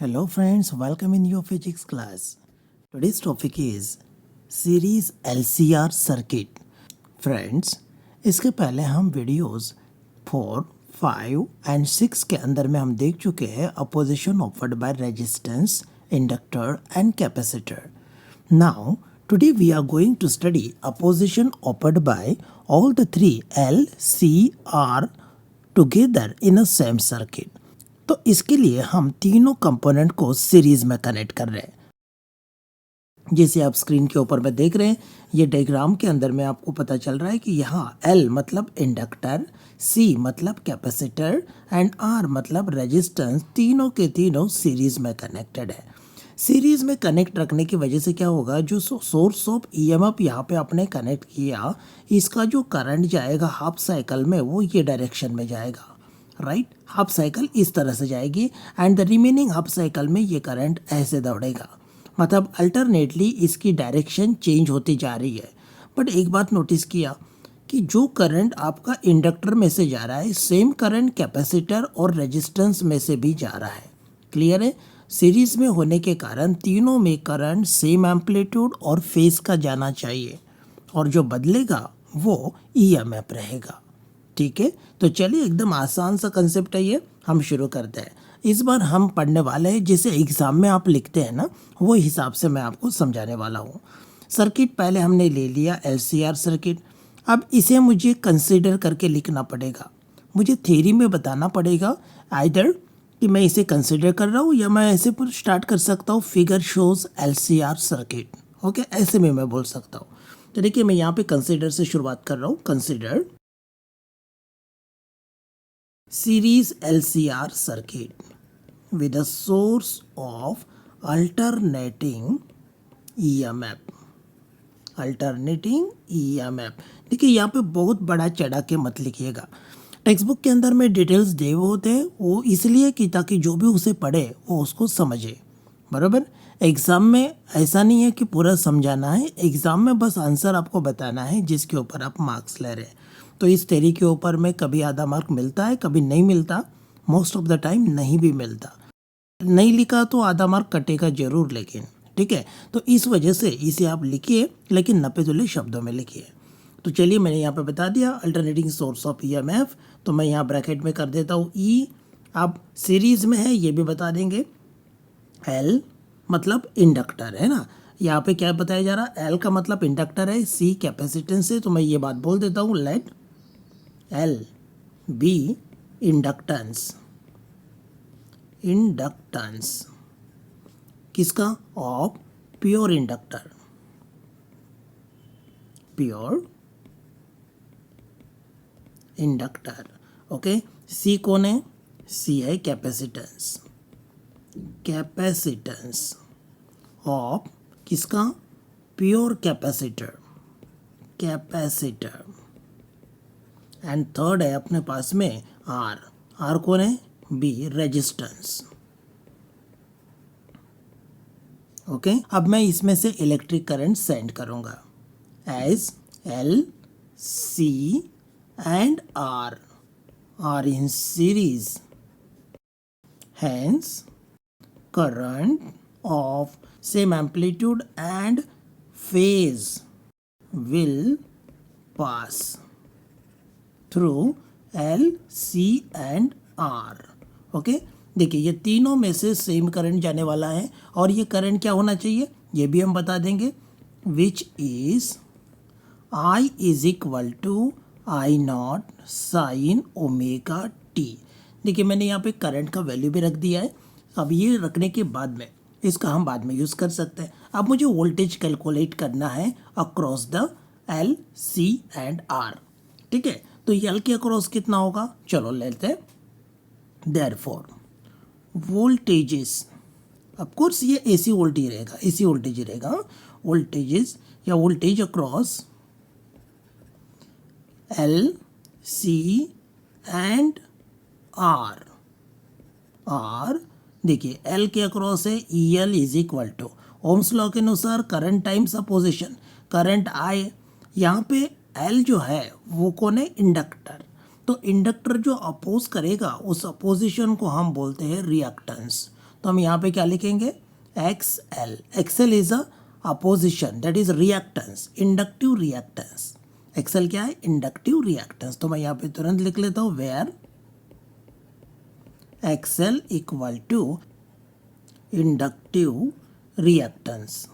Hello friends, welcome in your physics class. Today's topic is series LCR circuit. Friends, इसके पहले हम videos 4, 5 and 6 के अंदर में हम देख चुके हैं opposition offered by resistance, inductor and capacitor. Now, today we are going to study opposition offered by all the three L, C, R together in a same circuit. तो इसके लिए हम तीनों कंपोनेंट को सीरीज में कनेक्ट कर रहे हैं. जैसे आप स्क्रीन के ऊपर में देख रहे हैं, ये डायग्राम के अंदर में आपको पता चल रहा है कि यहाँ L मतलब इंडक्टर, C मतलब कैपेसिटर एंड R मतलब रेजिस्टेंस, तीनों के तीनों सीरीज में कनेक्टेड है. सीरीज में कनेक्ट रखने की वजह से क्या होगा, जो सोर्स ऑफ ईएमएफ यहाँ पे आपने कनेक्ट किया, इसका जो करंट जाएगा हाफ साइकिल में वो ये डायरेक्शन में जाएगा. राइट, हाफ साइकिल इस तरह से जाएगी and the remaining half cycle में ये करंट ऐसे दौड़ेगा. मतलब अल्टरनेटली इसकी डायरेक्शन चेंज होती जा रही है. बट एक बात नोटिस किया कि जो करंट आपका इंडक्टर में से जा रहा है, सेम करंट कैपेसिटर और रेजिस्टेंस में से भी जा रहा है. क्लियर है? सीरीज में होने के कारण तीनों में करंट सेम एम्पलीट्यूड और फेज का जाना चाहिए और जो बदलेगा वो ईएमएफ रहेगा. ठीक है, तो चलिए एकदम आसान सा कंसेप्ट है ये, हम शुरू करते हैं. इस बार हम पढ़ने वाले हैं जैसे एग्ज़ाम में आप लिखते हैं ना, वो हिसाब से मैं आपको समझाने वाला हूँ. सर्किट पहले हमने ले लिया LCR सर्किट. अब इसे मुझे कंसीडर करके लिखना पड़ेगा. मुझे थ्योरी में बताना पड़ेगा आइदर कि मैं इसे कंसीडर कर रहा हूँ या मैं ऐसे पर स्टार्ट कर सकता हूँ figure shows LCR circuit. Okay, ऐसे में मैं बोल सकता हूँ. तो देखिए मैं यहाँ पे कंसीडर से शुरुआत कर रहा हूँ. Consider series LCR circuit with a source of alternating EMF. Alternating EMF. देखिए यहाँ पे बहुत बड़ा चढ़ा के मत लिखिएगा. टेक्स्ट बुक के अंदर में डिटेल्स दे हुए होते हैं, वो इसलिए कि ताकि जो भी उसे पढ़े वो उसको समझे. बराबर. एग्ज़ाम में ऐसा नहीं है कि पूरा समझाना है, एग्ज़ाम में बस आंसर आपको बताना है जिसके ऊपर आप मार्क्स ले रहे हैं. तो इस थ्योरी के ऊपर में कभी आधा मार्क मिलता है, कभी नहीं मिलता, मोस्ट ऑफ द टाइम नहीं भी मिलता. नहीं लिखा तो आधा मार्क कटेगा जरूर, लेकिन ठीक है. तो इस वजह से इसे आप लिखिए, लेकिन नपे तुले शब्दों में लिखिए. तो चलिए मैंने यहाँ पे बता दिया अल्टरनेटिंग सोर्स ऑफ ईएमएफ, तो मैं यहाँ ब्रैकेट में कर देता हूँ ई. अब सीरीज में है ये भी बता देंगे. L मतलब इंडक्टर है ना, यहाँ पे क्या बताया जा रहा है, L का मतलब इंडक्टर है, C कैपेसिटेंस है. तो मैं ये बात बोल देता हूँ, let L be inductance. Inductance किसका? Of pure inductor. Pure inductor. Okay, C कौन है? C है कैपेसिटेंस. कैपेसिटेंस ऑफ किसका? Pure capacitor. Capacitor. And third है अपने पास में R. R कौन है? B resistance. ओके, अब मैं इसमें से इलेक्ट्रिक करंट सेंड करूंगा as L, C and R are in series. Hence, current of same amplitude and phase will pass through L, C and R. Okay, देखिए ये तीनों में से सेम करंट जाने वाला है और ये करंट क्या होना चाहिए ये भी हम बता देंगे, which is I is equal to I not sine omega T. देखिए मैंने यहाँ पे करंट का वैल्यू भी रख दिया है. अब ये रखने के बाद में इसका हम बाद में यूज़ कर सकते हैं. अब मुझे वोल्टेज कैलकुलेट करना है across the L, C and R. ठीक है, तो L के अक्रॉस कितना होगा, चलो लेते हैं. देयरफॉर वोल्टेजेस, ऑफ कोर्स ये AC वोल्टेज रहेगा, AC वोल्टेज रहेगा. वोल्टेजेस या voltage across L, C and R. R देखिए L के अक्रॉस है EL is equal to ohm's law के अनुसार current times opposition. Current I, यहाँ पे L जो है वो कौन है? इंडक्टर. तो इंडक्टर जो अपोज करेगा उस अपोजिशन को हम बोलते हैं रिएक्टेंस. तो हम यहाँ पे क्या लिखेंगे, XL. XL is a opposition, that is reactance, inductive reactance. XL क्या है, इंडक्टिव रिएक्टेंस. तो मैं यहाँ पे तुरंत लिख लेता हूँ where XL equal to inductive reactance.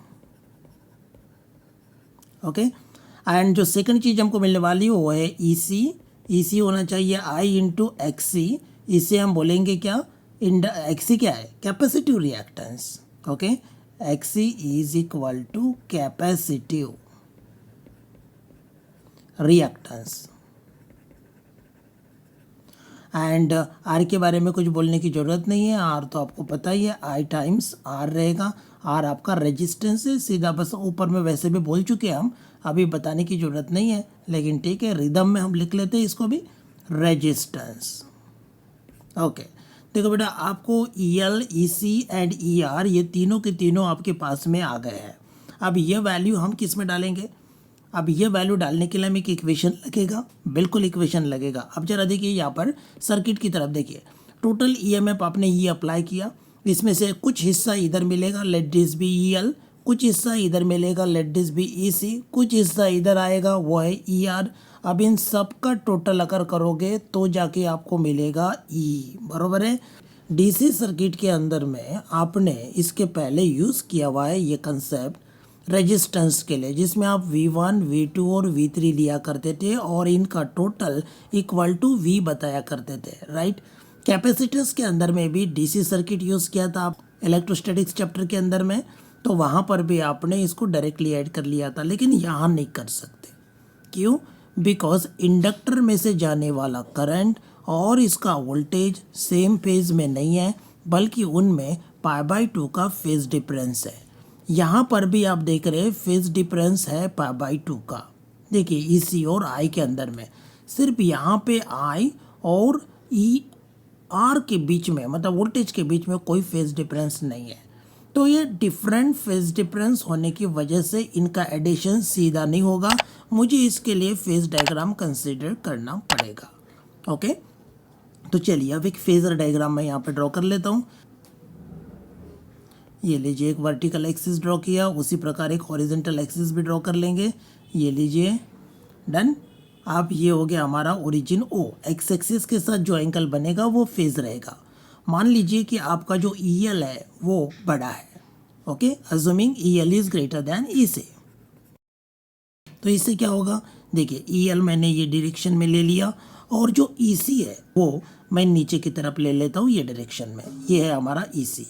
Okay. And जो सेकंड चीज हमको मिलने वाली है वो है EC. EC होना चाहिए I इंटू XC. इसे हम बोलेंगे क्या, XC क्या है, capacitive reactance. Okay. XC is equal to capacitive reactance. And R के बारे में कुछ बोलने की ज़रूरत नहीं है. R तो आपको पता ही है, I टाइम्स R रहेगा. R आपका रेजिस्टेंस है, सीधा बस ऊपर में वैसे भी बोल चुके हैं हम, अभी बताने की ज़रूरत नहीं है, लेकिन ठीक है रिदम में हम लिख लेते हैं इसको भी, रेजिस्टेंस. ओके. देखो बेटा, आपको EL, EC एंड ER ये तीनों के तीनों आपके पास में आ गए हैं. अब ये वैल्यू हम किस में डालेंगे, अब ये वैल्यू डालने के लिए हमें एक इक्वेशन लगेगा, बिल्कुल इक्वेशन लगेगा. अब जरा देखिए यहाँ पर सर्किट की तरफ देखिए, टोटल EMF आपने ये अप्लाई किया, इसमें से कुछ हिस्सा इधर मिलेगा, लेट दिस बी EL, कुछ हिस्सा इधर मिलेगा, लेट दिस बी EC, कुछ हिस्सा इधर आएगा, वो है ER. अब इन सब का टोटल अगर करोगे तो जाके आपको मिलेगा E. बरोबर है. DC सर्किट के अंदर में आपने इसके पहले यूज़ किया हुआ है ये कंसेप्ट रेजिस्टेंस के लिए, जिसमें आप V1, V2 और V3 लिया करते थे और इनका टोटल इक्वल टू V बताया करते थे, राइट. कैपेसिटर्स के अंदर में भी DC सर्किट यूज़ किया था आप इलेक्ट्रोस्टैटिक्स चैप्टर के अंदर में, तो वहाँ पर भी आपने इसको डायरेक्टली ऐड कर लिया था, लेकिन यहाँ नहीं कर सकते. क्यों, बिकॉज इंडक्टर में से जाने वाला करंट और इसका वोल्टेज सेम फेज में नहीं है, बल्कि उनमें π/2 का फेज डिफरेंस है. यहाँ पर भी आप देख रहे हैं फेज डिफरेंस है π/2 का. देखिए EC और I के अंदर में सिर्फ यहाँ पे I और ER के बीच में, मतलब वोल्टेज के बीच में कोई फेज डिफरेंस नहीं है. तो ये डिफरेंट फेज डिफरेंस होने की वजह से इनका एडिशन सीधा नहीं होगा, मुझे इसके लिए फेज डायग्राम कंसिडर करना पड़ेगा. ओके. तो चलिए अब एक फेजर डायग्राम मैं यहाँ पे ड्रॉ कर लेता हूँ. ये लीजिए एक वर्टिकल एक्सिस ड्रॉ किया, उसी प्रकार एक हॉरिजॉन्टल एक्सिस भी ड्रॉ कर लेंगे. ये लीजिए, डन. अब ये हो गया हमारा ओरिजिन O. एक्स एक्सिस के साथ जो एंगल बनेगा वो फेज रहेगा. मान लीजिए कि आपका जो EL है वो बड़ा है. Okay, assuming EL is greater than EC. तो इससे क्या होगा, देखिए EL मैंने ये डायरेक्शन में ले लिया और जो EC है वो मैं नीचे की तरफ ले लेता हूँ ये डायरेक्शन में. ये है हमारा EC,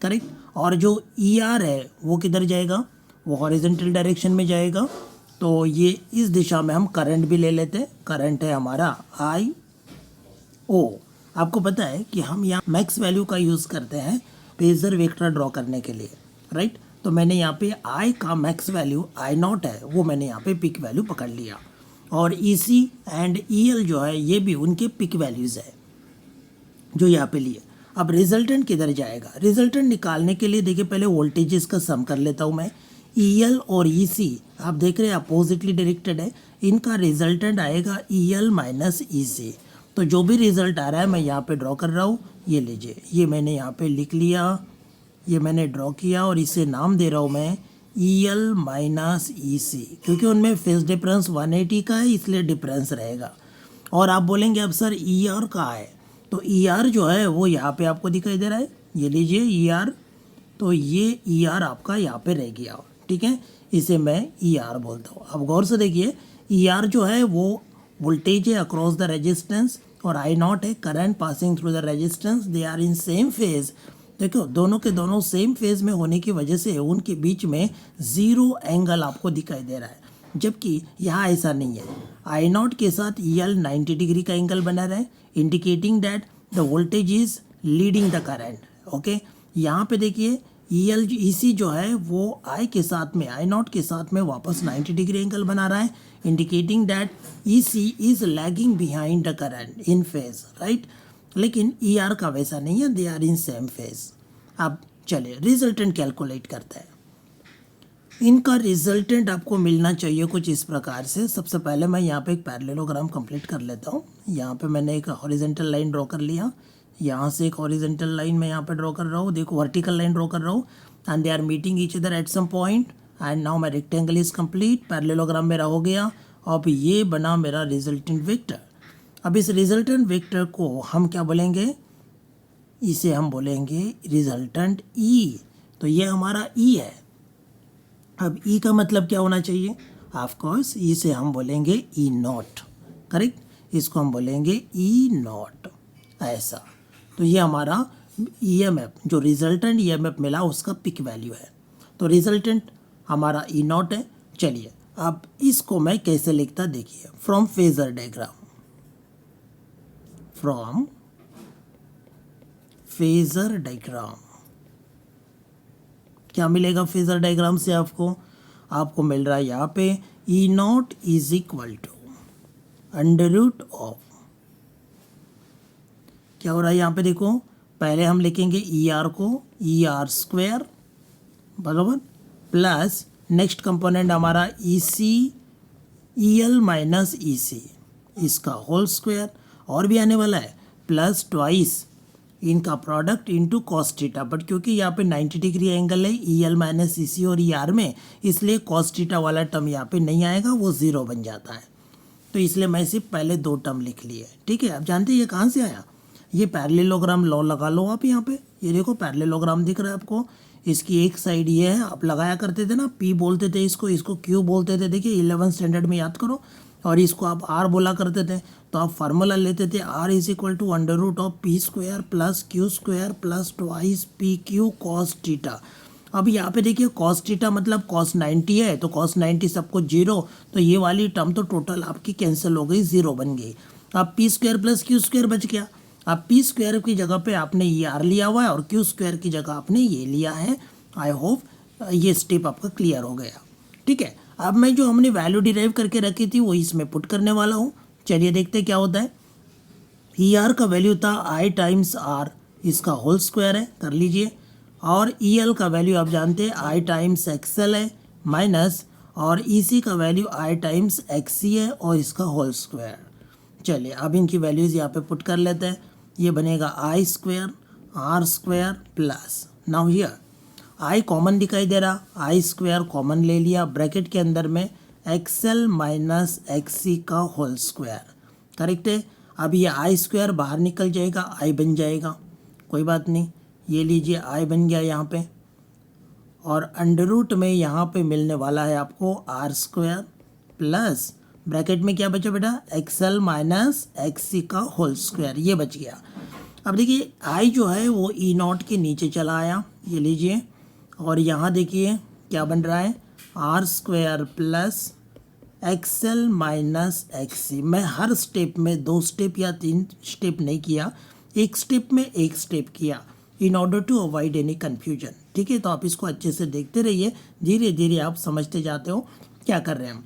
करेक्ट. और जो ER है वो किधर जाएगा, वो हॉरिजॉन्टल डायरेक्शन में जाएगा. तो ये इस दिशा में हम करंट भी ले लेते हैं. करंट है हमारा IO. आपको पता है कि हम यहाँ मैक्स वैल्यू का यूज़ करते हैं फेजर वेक्टर ड्रॉ करने के लिए, राइट. तो मैंने यहाँ पे I का मैक्स वैल्यू I0 है, वो मैंने यहाँ पे पिक वैल्यू पकड़ लिया. और EC एंड EL जो है ये भी उनके पिक वैल्यूज़ है जो यहाँ पे लिए. अब रिजल्टेंट किधर जाएगा, रिजल्टेंट निकालने के लिए देखिए पहले वोल्टेजेस का सम कर लेता हूँ मैं. EL और EC आप देख रहे हैं अपोजिटली डायरेक्टेड है, इनका रिजल्टेंट आएगा EL माइनस EC. तो जो भी रिजल्ट आ रहा है मैं यहाँ पे ड्रॉ कर रहा हूँ. ये लीजिए, ये मैंने यहाँ पे लिख लिया, ये मैंने ड्रॉ किया और इसे नाम दे रहा हूँ मैं EL माइनस EC, क्योंकि उनमें फेज डिफरेंस 180 का है इसलिए डिफरेंस रहेगा. और आप बोलेंगे अब सर ER कहाँ है, तो ER जो है वो यहाँ पे आपको दिखाई दे रहा है. ये लीजिए ER, तो ये ER आपका यहाँ पे रह गया, ठीक है. इसे मैं ER बोलता हूँ. अब गौर से देखिए ER जो है वो वोल्टेज है अक्रॉस द रेजिस्टेंस और I0 है current passing through the resistance. They are in same phase. देखो दोनों के दोनों सेम फेज में होने की वजह से उनके बीच में ज़ीरो एंगल आपको दिखाई दे रहा है, जबकि यहाँ ऐसा नहीं है. I0 के साथ EL 90 डिग्री का एंगल बना रहा है, indicating that the voltage is leading the current. Okay, यहाँ पे देखिए EL EC जो है वो I के साथ में I0 के साथ में वापस 90 डिग्री एंगल बना रहा है, indicating that EC is lagging behind the current in phase, right. लेकिन ER का वैसा नहीं है, they are in same phase. अब चलिए रिजल्टेंट कैलकुलेट करते हैं. इनका रिजल्टेंट आपको मिलना चाहिए कुछ इस प्रकार से. सबसे पहले मैं यहाँ पे एक पैरेललोग्राम कंप्लीट कर लेता हूँ. यहाँ पे मैंने एक हॉरिजॉन्टल लाइन ड्रॉ कर लिया. यहाँ से एक हॉरिजेंटल लाइन मैं यहाँ पे ड्रॉ कर रहा हूँ, देखो वर्टिकल लाइन ड्रॉ कर रहा हूँ and they are meeting each other at some point and now my rectangle is complete, parallelogram मेरा हो गया। अब ये बना मेरा रिजल्टेंट वेक्टर। अब इस रिजल्टेंट वेक्टर को हम क्या बोलेंगे, इसे हम बोलेंगे रिजल्टेंट ई। तो ये हमारा ई है। अब ई का मतलब क्या होना चाहिए, ऑफ कोर्स इसे हम बोलेंगे ई नॉट, करेक्ट, इसको हम बोलेंगे ई नॉट, ऐसा। तो ये हमारा ईएमएफ, जो रिजल्टेंट ईएमएफ मिला उसका पिक वैल्यू है। तो रिजल्टेंट हमारा ई नॉट है। चलिए अब इसको मैं कैसे लिखता देखिए, from phasor diagram, from phasor diagram क्या मिलेगा फेजर डायग्राम से आपको मिल रहा है यहाँ पे E naught is equal to under root of, क्या हो रहा है यहाँ पे देखो, पहले हम लिखेंगे ई आर को ई आर स्क्वायर बराबर, प्लस नेक्स्ट कंपोनेंट हमारा ई सी ई एल माइनस ई सी, इसका होल स्क्वायर, और भी आने वाला है प्लस ट्वाइस इनका product into cos theta. But क्योंकि यहाँ पे 90 डिग्री एंगल है ई एल माइनस ई सी और ई आर में, इसलिए कॉस थीटा वाला टर्म यहाँ पे नहीं आएगा, वो ज़ीरो बन जाता है। तो इसलिए मैं सिर्फ पहले दो टर्म लिख लिए, ठीक है। अब जानते हैं ये कहाँ से आया, ये पैरेललोग्राम लॉ लगा लो आप यहाँ पे, ये देखो पैरेललोग्राम दिख रहा है आपको, इसकी एक साइड ये है, आप लगाया करते थे ना, पी बोलते थे इसको क्यू बोलते थे, देखिए 11th स्टैंडर्ड में याद करो, और इसको आप आर बोला करते थे। तो आप फार्मूला लेते थे R is equal to under root of P square plus Q square plus twice P Q cos theta. अब यहाँ पे देखिए कॉस थीटा मतलब कॉस 90 है, तो कॉस 90 सबको जीरो, तो ये वाली टर्म तो टोटल आपकी कैंसिल हो गई, जीरो बन गई। अब P square plus Q square बच गया। अब पी स्क्वायर की जगह पे आपने ये आर लिया हुआ है और क्यू स्क्वायर की जगह आपने ये लिया है। आई होप ये स्टेप आपका क्लियर हो गया, ठीक है। अब मैं जो हमने वैल्यू डिराइव करके रखी थी वो इसमें पुट करने वाला हूँ। चलिए देखते क्या होता है। ई आर का वैल्यू था आई टाइम्स आर, इसका होल स्क्वायर है, कर लीजिए। और ई एल का वैल्यू आप जानते हैं आई टाइम्स एक्स एल है माइनस, और ई सी का वैल्यू आई टाइम्स एक्स सी है और इसका होल स्क्वायर। चलिए अब इनकी वैल्यूज़ यहाँ पे पुट कर लेते हैं। ये बनेगा I square R square plus, now here I common दिखाई दे रहा, आई स्क्वायर कॉमन ले लिया, ब्रैकेट के अंदर में x L minus X C का होल स्क्वायर, करेक्ट है। अब ये आई स्क्वायर बाहर निकल जाएगा, आई बन जाएगा, कोई बात नहीं, ये लीजिए आई बन गया यहाँ पे। और अंडर रूट में यहाँ पे मिलने वाला है आपको आर स्क्वायर प्लस ब्रैकेट में क्या बचा बेटा, x L minus X C का होल स्क्वायर, ये बच गया। अब देखिए आई जो है वो ई नॉट के नीचे चला आया, ये लीजिए, और यहाँ देखिए क्या बन रहा है, R square plus X L minus X C. मैं हर स्टेप में 2 स्टेप या 3 स्टेप नहीं किया, एक स्टेप में एक स्टेप किया, in order to avoid any confusion, ठीक है। तो आप इसको अच्छे से देखते रहिए, धीरे धीरे आप समझते जाते हो क्या कर रहे हैं हम।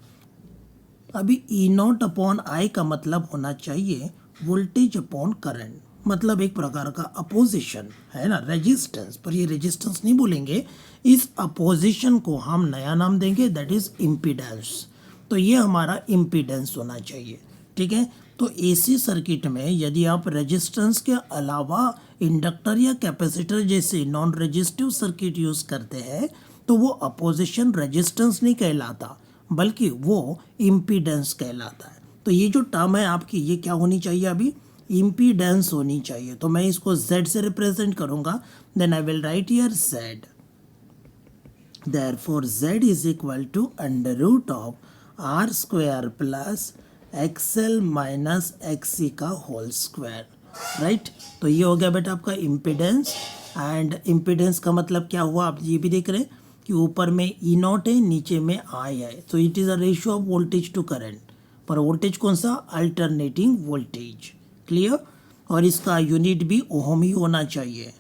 अभी ई नॉट अपॉन आई का मतलब होना चाहिए वोल्टेज अपॉन करंट, मतलब एक प्रकार का अपोजिशन है ना, रेजिस्टेंस, पर ये रेजिस्टेंस नहीं बोलेंगे, इस अपोजिशन को हम नया नाम देंगे, दैट इज इम्पीडेंस। तो ये हमारा इम्पीडेंस होना चाहिए, ठीक है। तो एसी सर्किट में यदि आप रेजिस्टेंस के अलावा इंडक्टर या कैपेसिटर जैसे नॉन रेजिस्टिव सर्किट यूज़ करते हैं तो वो अपोजिशन रेजिस्टेंस नहीं कहलाता, बल्कि वो इम्पीडेंस कहलाता है। तो ये जो टर्म है आपकी, ये क्या होनी चाहिए, अभी इम्पीडेंस होनी चाहिए। तो मैं इसको Z से रिप्रेजेंट करूंगा, then I will write here Z, therefore Z is equal to under root of R square plus X L minus X C का होल स्क्वायर, राइट। तो ये हो गया बेटा आपका इम्पीडेंस। एंड इम्पीडेंस का मतलब क्या हुआ, आप ये भी देख रहे हैं कि ऊपर में ई नॉट है, नीचे में आई है, तो it is a ratio of voltage to current, पर वोल्टेज कौन सा, अल्टरनेटिंग वोल्टेज, क्लियर। और इसका यूनिट भी ओहम ही होना चाहिए,